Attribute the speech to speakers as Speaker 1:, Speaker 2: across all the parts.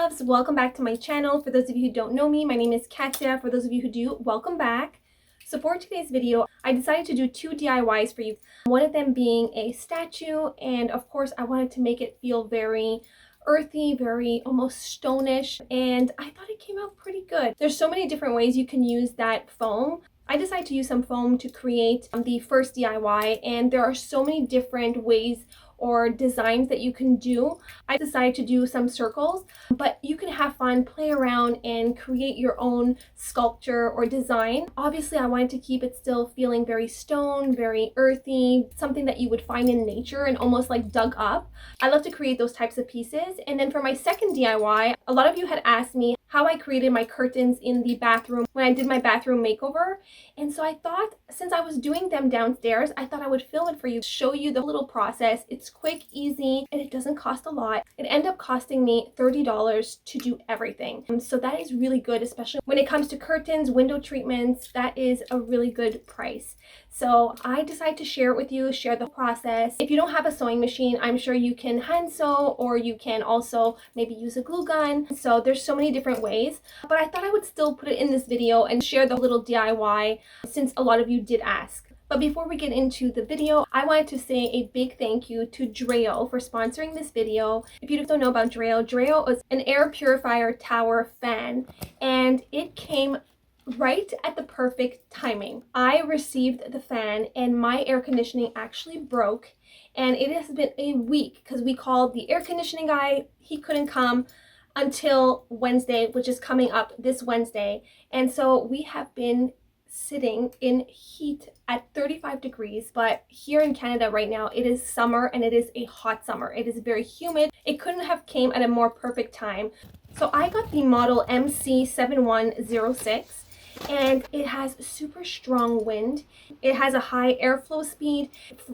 Speaker 1: loves, welcome back to my channel. For those of you who don't know me, my name is Katya. For those of you who do, welcome back. So for today's video, I decided to do two DIYs for you. One of them being a statue, and of course I wanted to make it feel very earthy, very almost stonish, and I thought it came out pretty good. There's so many different ways you can use that foam. I decided to use some foam to create the first DIY, and there are so many different ways or designs that you can do. I decided to do some circles, but you can have fun, play around, and create your own sculpture or design. Obviously, I wanted to keep it still feeling very stone, very earthy, something that you would find in nature and almost like dug up. I love to create those types of pieces. And then for my second DIY, a lot of you had asked me how I created my curtains in the bathroom when I did my bathroom makeover. And so I thought, since I was doing them downstairs, I thought I would film it for you, show you the little process. It's quick, easy, and it doesn't cost a lot. It ended up costing me $30 to do everything. So that is really good, especially when it comes to curtains, window treatments. That is a really good price. So I decided to share it with you, share the process. If you don't have a sewing machine, I'm sure you can hand sew, or you can also maybe use a glue gun. So there's so many different ways, but I thought I would still put it in this video and share the little DIY since a lot of you did ask. But before we get into the video, I wanted to say a big thank you to Dreo for sponsoring this video. If you don't know about Dreo, Dreo is an air purifier tower fan, and it came right at the perfect timing. I received the fan and my air conditioning actually broke, and it has been a week because we called the air conditioning guy. He couldn't come until Wednesday, which is coming up this Wednesday. And so we have been sitting in heat at 35 degrees, but here in Canada right now it is summer, and it is a hot summer. It is very humid. It couldn't have came at a more perfect time. So I got the model MC7106, and it has super strong wind. It has a high airflow speed.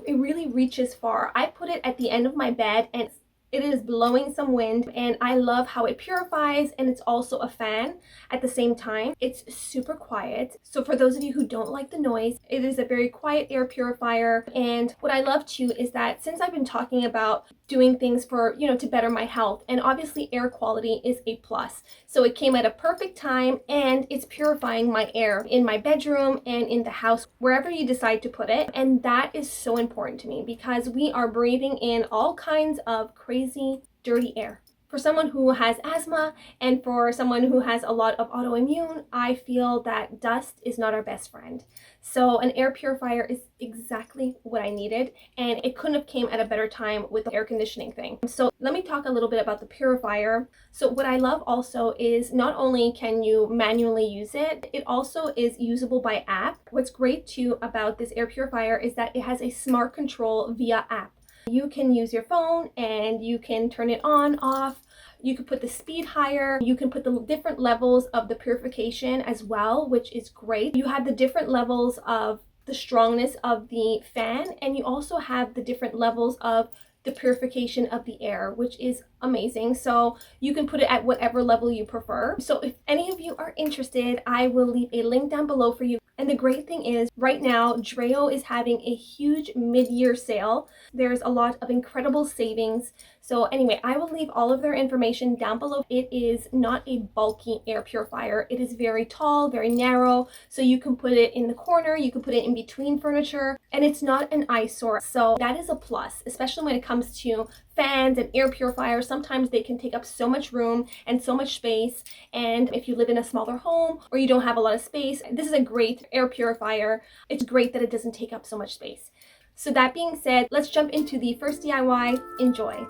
Speaker 1: It really reaches far. I put it at the end of my bed, and it is blowing some wind, and I love how it purifies, and it's also a fan at the same time. It's super quiet. So for those of you who don't like the noise, it is a very quiet air purifier. And what I love too is that since I've been talking about doing things for, to better my health, and obviously air quality is a plus. So it came at a perfect time, and it's purifying my air in my bedroom and in the house, wherever you decide to put it. And that is so important to me because we are breathing in all kinds of crazy, dirty air. For someone who has asthma and for someone who has a lot of autoimmune, I feel that dust is not our best friend. So an air purifier is exactly what I needed, and it couldn't have came at a better time with the air conditioning thing. So let me talk a little bit about the purifier. So what I love also is not only can you manually use it, it also is usable by app. What's great too about this air purifier is that it has a smart control via app. You can use your phone and you can turn it on, off. You can put the speed higher. You can put the different levels of the purification as well, which is great. You have the different levels of the strongness of the fan, and you also have the different levels of the purification of the air, which is amazing. So you can put it at whatever level you prefer. So if any of you are interested, I will leave a link down below for you. And the great thing is right now, Dreo is having a huge mid-year sale. There's a lot of incredible savings. So anyway, I will leave all of their information down below. It is not a bulky air purifier. It is very tall, very narrow. So you can put it in the corner, you can put it in between furniture, and it's not an eyesore. So that is a plus, especially when it comes to fans and air purifiers. Sometimes they can take up so much room and so much space. And if you live in a smaller home or you don't have a lot of space, this is a great air purifier. It's great that it doesn't take up so much space. So that being said, let's jump into the first DIY. Enjoy.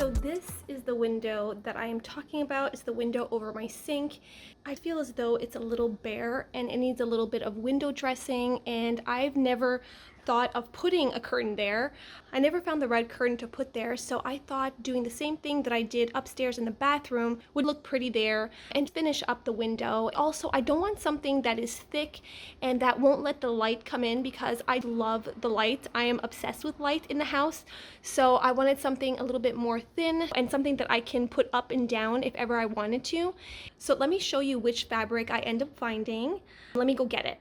Speaker 1: So this is the window that I am talking about. It's the window over my sink. I feel as though it's a little bare and it needs a little bit of window dressing, and I've never thought of putting a curtain there. I never found the red curtain to put there, so I thought doing the same thing that I did upstairs in the bathroom would look pretty there and finish up the window. Also, I don't want something that is thick and that won't let the light come in, because I love the light. I am obsessed with light in the house, so I wanted something a little bit more thin and something that I can put up and down if ever I wanted to. So let me show you which fabric I end up finding. Let me go get it.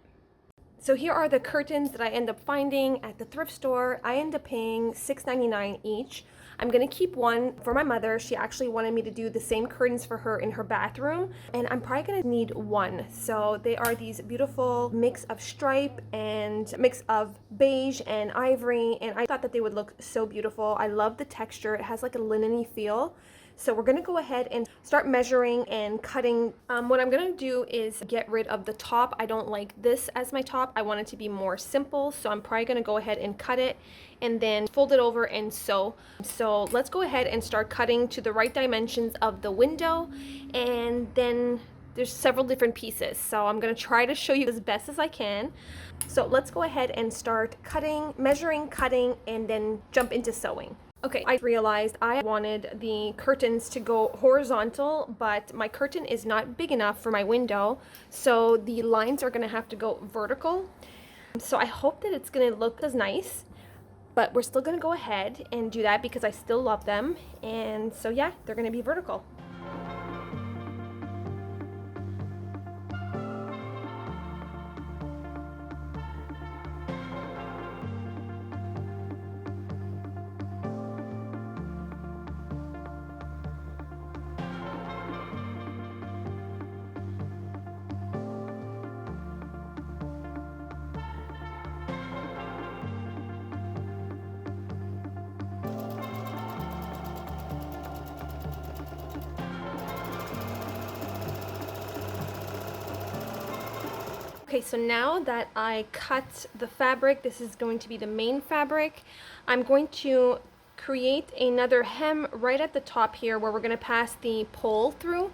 Speaker 1: So here are the curtains that I end up finding at the thrift store. I end up paying $6.99 each. I'm gonna keep one for my mother. She actually wanted me to do the same curtains for her in her bathroom, and I'm probably gonna need one. So they are these beautiful mix of stripe and mix of beige and ivory, and I thought that they would look so beautiful. I love the texture. It has like a linen-y feel. So we're gonna go ahead and start measuring and cutting. What I'm gonna do is get rid of the top. I don't like this as my top. I want it to be more simple, so I'm probably gonna go ahead and cut it and then fold it over and sew. So let's go ahead and start cutting to the right dimensions of the window, and then there's several different pieces. So I'm gonna try to show you as best as I can. So let's go ahead and start cutting, measuring, cutting, and then jump into sewing. Okay, I realized I wanted the curtains to go horizontal, but my curtain is not big enough for my window, so the lines are gonna have to go vertical. So I hope that it's gonna look as nice, but we're still gonna go ahead and do that because I still love them. And so yeah, they're gonna be vertical. Okay, so now that I cut the fabric, this is going to be the main fabric. I'm going to create another hem right at the top here where we're going to pass the pole through.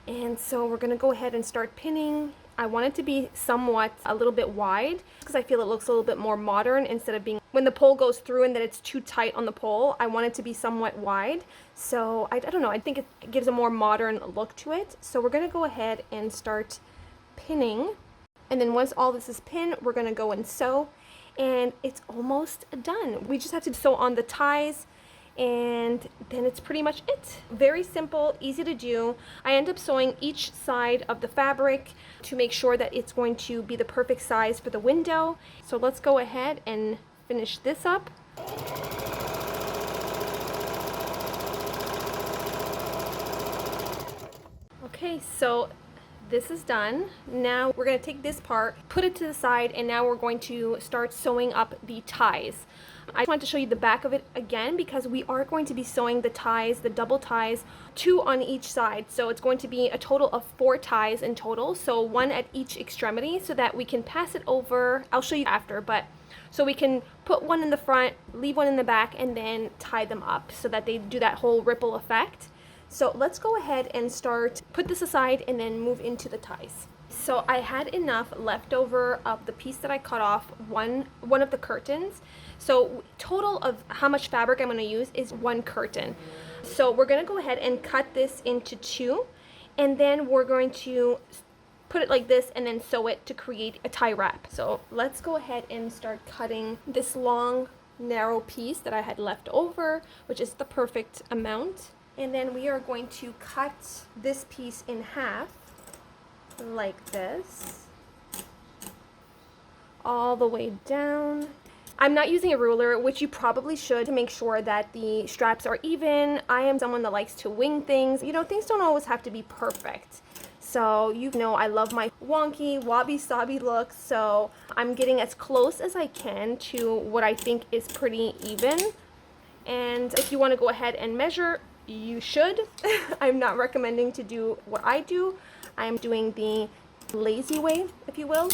Speaker 1: And so we're going to go ahead and start pinning. I want it to be somewhat a little bit wide because I feel it looks a little bit more modern instead of being when the pole goes through and then it's too tight on the pole. I want it to be somewhat wide. So I don't know, I think it gives a more modern look to it. So we're going to go ahead and start pinning. And then once all this is pinned, we're gonna go and sew, and it's almost done. We just have to sew on the ties, and then it's pretty much it. Very simple, easy to do. I end up sewing each side of the fabric to make sure that it's going to be the perfect size for the window. So let's go ahead and finish this up. Okay, so this is done. Now we're going to take this part, put it to the side, and now we're going to start sewing up the ties. I just wanted to show you the back of it again because we are going to be sewing the ties, the double ties, 2 on each side. So it's going to be a total of 4 ties in total, so 1 at each extremity so that we can pass it over. I'll show you after, but so we can put 1 in the front, leave 1 in the back, and then tie them up so that they do that whole ripple effect. So let's go ahead and start, put this aside and then move into the ties. So I had enough left over of the piece that I cut off one of the curtains. So total of how much fabric I'm going to use is 1 curtain. So we're going to go ahead and cut this into 2, and then we're going to put it like this and then sew it to create a tie wrap. So let's go ahead and start cutting this long narrow piece that I had left over, which is the perfect amount. And then we are going to cut this piece in half like this, all the way down. I'm not using a ruler, which you probably should, to make sure that the straps are even. I am someone that likes to wing things. You know, things don't always have to be perfect. So you know I love my wonky, wabi-sabi look, so I'm getting as close as I can to what I think is pretty even. And if you want to go ahead and measure, you should. I'm not recommending to do what I do. I'm doing the lazy way, if you will.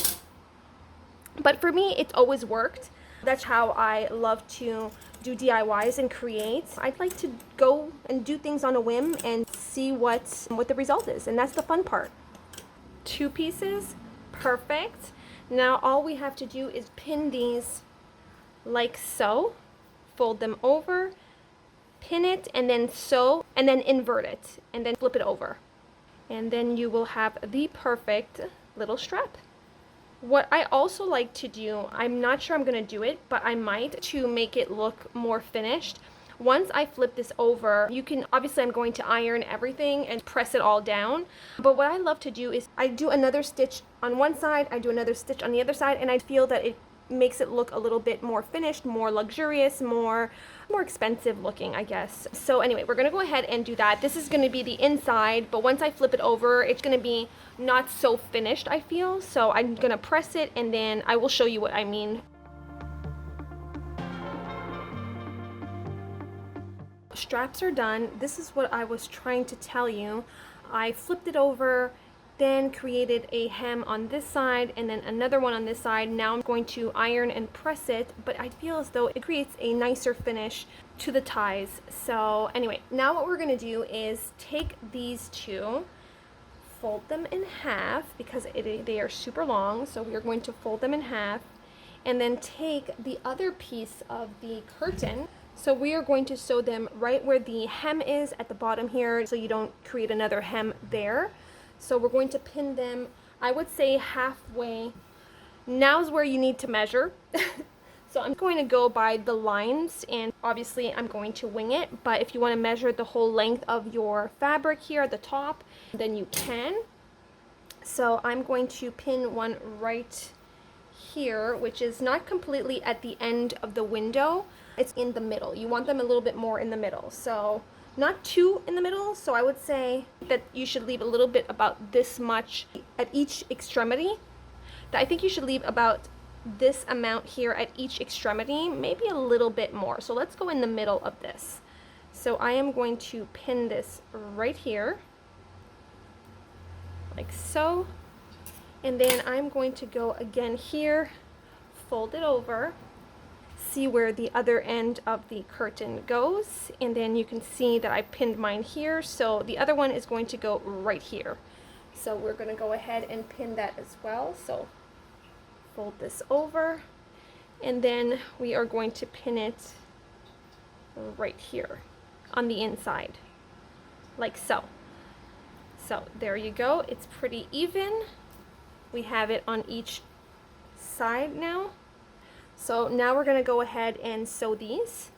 Speaker 1: But for me, it's always worked. That's how I love to do DIYs and create. I'd like to go and do things on a whim and see what the result is. And that's the fun part. 2 pieces, perfect. Now all we have to do is pin these like so, fold them over, pin it, and then sew, and then invert it, and then flip it over. And then you will have the perfect little strap. What I also like to do, I'm not sure I'm gonna do it, but I might, to make it look more finished. Once I flip this over, you can, obviously I'm going to iron everything and press it all down. But what I love to do is I do another stitch on one side, I do another stitch on the other side, and I feel that it makes it look a little bit more finished, more luxurious, more expensive looking, I guess. So anyway, we're gonna go ahead and do that. This is gonna be the inside, but once I flip it over, it's gonna be not so finished, I feel. So I'm gonna press it and then I will show you what I mean. Straps are done. This is what I was trying to tell you. I flipped it over, then created a hem on this side and then another one on this side. Now I'm going to iron and press it, but I feel as though it creates a nicer finish to the ties. So anyway, now what we're gonna do is take these 2, fold them in half because they are super long. So we are going to fold them in half and then take the other piece of the curtain. So we are going to sew them right where the hem is at the bottom here, so you don't create another hem there. So we're going to pin them, I would say halfway. Now's where you need to measure. So I'm going to go by the lines, and obviously I'm going to wing it, but if you want to measure the whole length of your fabric here at the top, then you can. So I'm going to pin one right here, which is not completely at the end of the window. It's in the middle. You want them a little bit more in the middle. So not too in the middle, so I would say that you should leave a little bit about this much at each extremity. I think you should leave about this amount here at each extremity, maybe a little bit more. So let's go in the middle of this. So I am going to pin this right here, like so. And then I'm going to go again here, fold it over, see where the other end of the curtain goes, and then you can see that I pinned mine here, so the other one is going to go right here. So we're going to go ahead and pin that as well. So fold this over, and then we are going to pin it right here on the inside, like so. So there you go. It's pretty even. We have it on each side now. So now we're gonna go ahead and sew these.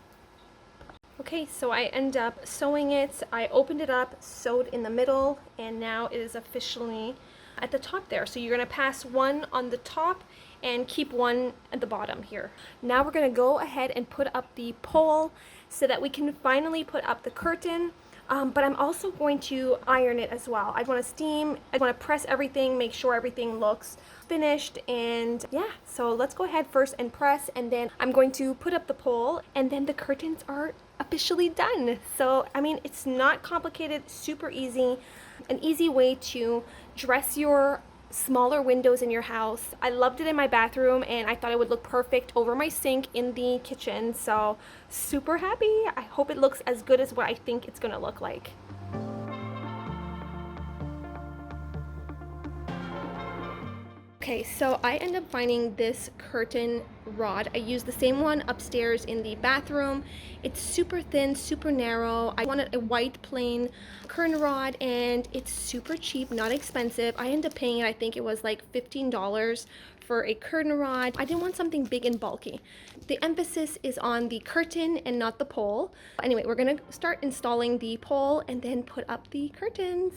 Speaker 1: Okay, so I end up sewing it. I opened it up, sewed in the middle, and now it is officially at the top there. So you're gonna pass one on the top and keep one at the bottom here. Now we're gonna go ahead and put up the pole so that we can finally put up the curtain. But I'm also going to iron it as well. I want to steam, I want to press everything, make sure everything looks finished, and yeah, so let's go ahead first and press, and then I'm going to put up the pole, and then the curtains are officially done. So I mean, it's not complicated, super easy, an easy way to dress your smaller windows in your house. I loved it in my bathroom, and I thought it would look perfect over my sink in the kitchen. So super happy. I hope it looks as good as what I think it's gonna look like. Okay, so I end up finding this curtain rod. I used the same one upstairs in the bathroom. It's super thin, super narrow. I wanted a white plain curtain rod, and it's super cheap, not expensive. I ended up paying it, I think it was like $15 for a curtain rod. I didn't want something big and bulky. The emphasis is on the curtain and not the pole. Anyway, we're gonna start installing the pole and then put up the curtains.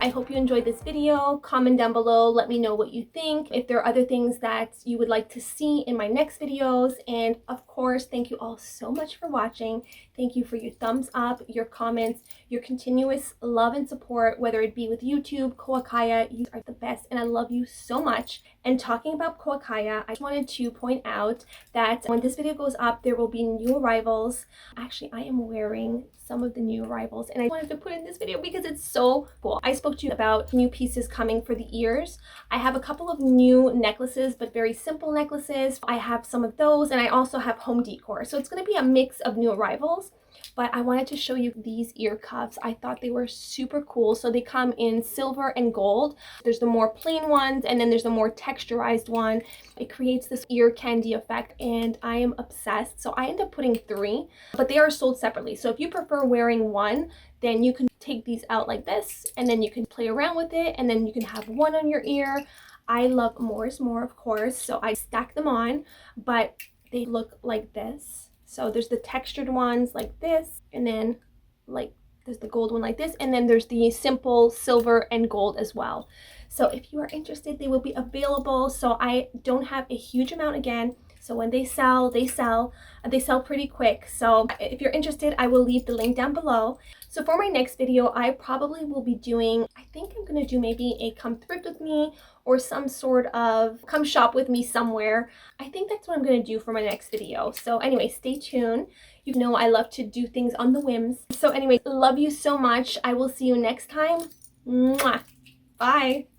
Speaker 1: I hope you enjoyed this video. Comment down below, let me know what you think, if there are other things that you would like to see in my next videos. And of course, thank you all so much for watching. Thank you for your thumbs up, your comments, your continuous love and support, whether it be with YouTube, Koakaya. You are the best and I love you so much. And talking about Koakaya, I just wanted to point out that when this video goes up, there will be new arrivals. Actually, I am wearing some of the new arrivals and I wanted to put in this video because it's so cool. I spoke to you about new pieces coming for the ears. I have a couple of new necklaces, but very simple necklaces. I have some of those and I also have Home Decor. So it's going to be a mix of new arrivals. But I wanted to show you these ear cuffs. I thought they were super cool. So they come in silver and gold. There's the more plain ones and then there's the more texturized one. It creates this ear candy effect and I am obsessed. So I end up putting 3, but they are sold separately. So if you prefer wearing one, then you can take these out like this and then you can play around with it and then you can have one on your ear. I love more is more, of course. So I stack them on, but they look like this. So there's the textured ones like this, and then like there's the gold one like this, and then there's the simple silver and gold as well. So if you are interested, they will be available. So I don't have a huge amount again. So when they sell, they sell pretty quick. So if you're interested, I will leave the link down below. So for my next video, I probably will be doing, I think I'm going to do maybe a come thrift with me or some sort of come shop with me somewhere. I think that's what I'm going to do for my next video. So anyway, stay tuned. You know I love to do things on the whims. So anyway, love you so much. I will see you next time. Mwah. Bye.